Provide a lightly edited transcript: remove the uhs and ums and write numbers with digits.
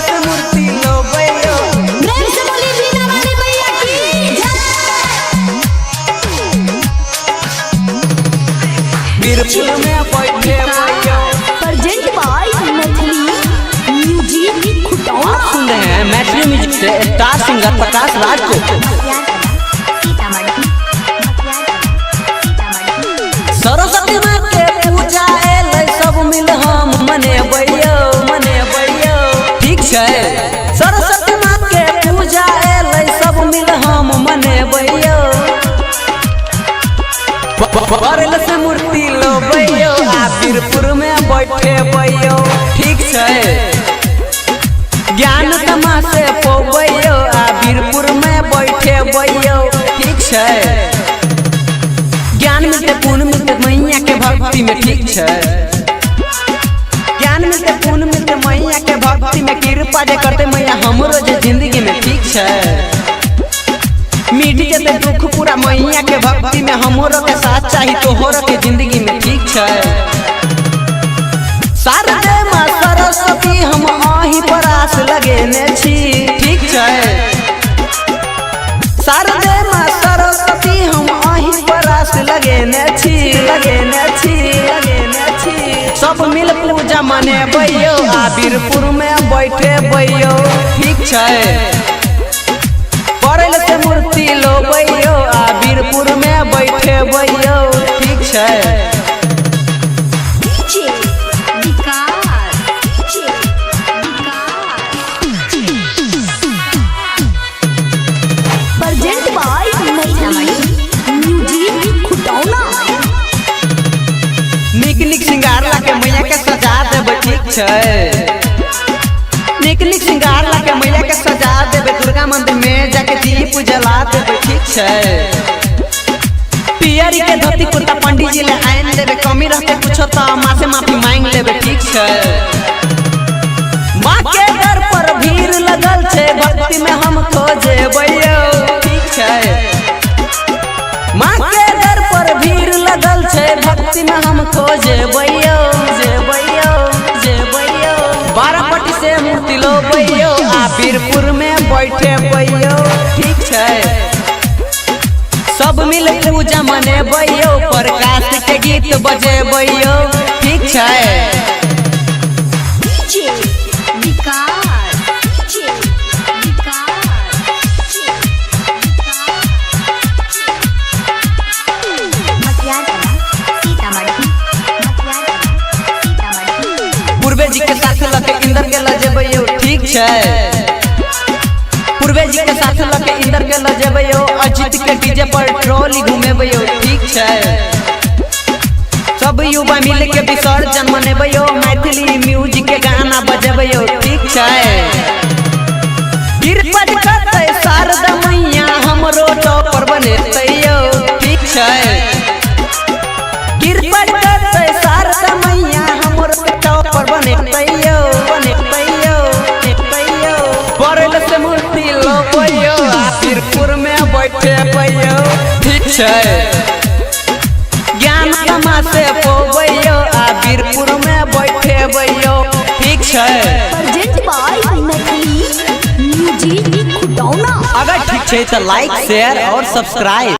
से मूर्ति लो बैयो प्रेम से बोली बीना वाली मैया की वीरपुर में बैठे बैयो। Present by Maithili music Khutauna. आप सुन रहे हैं मैथिली म्यूजिक से स्टार सिंगर प्रकाश राज को। सरस्वती माँ के पूजा एलै सब मिल हम मने बैयो ठीक है। सरस्वती माँ के पूजा एलै सब मिल हम मने बैयो बरल से मूर्ति लो बैयो आ वीरपुर में बैठे बैयो ठीक है। ज्ञान तमा से पोबैयो आ वीरपुर में बैठे बैयो ठीक है। ज्ञान मिलते पुण्य मिलते मैया के भक्ति में ठीक है। ज्ञान मिलते पुण्य मिलते मैया के भक्ति में कृपा जे करते मैया हमरो जे जिंदगी में ठीक है। मिट जते दुख पूरा मैया के भक्ति में हमरो के साथ चाही तोहरो के जिंदगी में ठीक है। शारदे माँ सरस्वती हम आही परास लगेने छी ठीक है। शारदे माँ सरस्वती हम आही परास लगेने छी सब मिल पूजा मने बैयो आ वीरपुर में बैठे बैयो ठीक है। बरल से मूर्ति लो बैयो आ वीरपुर में बैठे बैयो ठीक है। Present by Maithili music Khutauna. निक निक सिंगार लाके मैया के सजा देबे ठीक है। निक निक सिंगार लाके मैया के सजा देबे दुर्गा मंदिर में जाके दीप जला देबे ठीक है। पियरी के धोती कुर्ता पंडित जी ले आइन देबे कमी रहते कुछ तो माँ से माफी मांग लेबे ठीक है। माँ के दर पर भीड़ लगल छे भक्ति में हम खोजे बैयो ठीक है। माँ के दर पर भीड़ लगल छे भक्ति में हम खोजे बैयो जे बैयो बारापट्टी से मूर्ति लो बैयो आ वीरपुर में बैठे बैयो ठीक है। सब मिल पूजा मने बैयो प्रकाश के गीत बजे बैयो ठीक है। पूर्वे जी के साथ लके इंदर के लजेबैयो ठीक है। पूर्वे जी के साथ लके इंदर के लजेबैयो अजित के डीजे पर ट्रॉली घूमेबैयो ठीक है। सब युवा मिल के विसर्जन मनेबैयो मैथिली म्यूजिक के गाना बजेबैयो ठीक है। कृपा करते शारदा मैया हमरो टॉपर बनेतैयो ठीक है। कृपा करते शारदा मैया हमरो टॉपर बनेतैयो बरल से मूर्ति लो बैयो आ वीरपुर में बैठे बैयो ठीक है। ज्ञान तमा से पोबैयो आ वीरपुर में बैठे बैयो ठीक है। Present by Maithili music Khutauna. अगर ठीक है तो लाइक शेयर और सब्सक्राइब।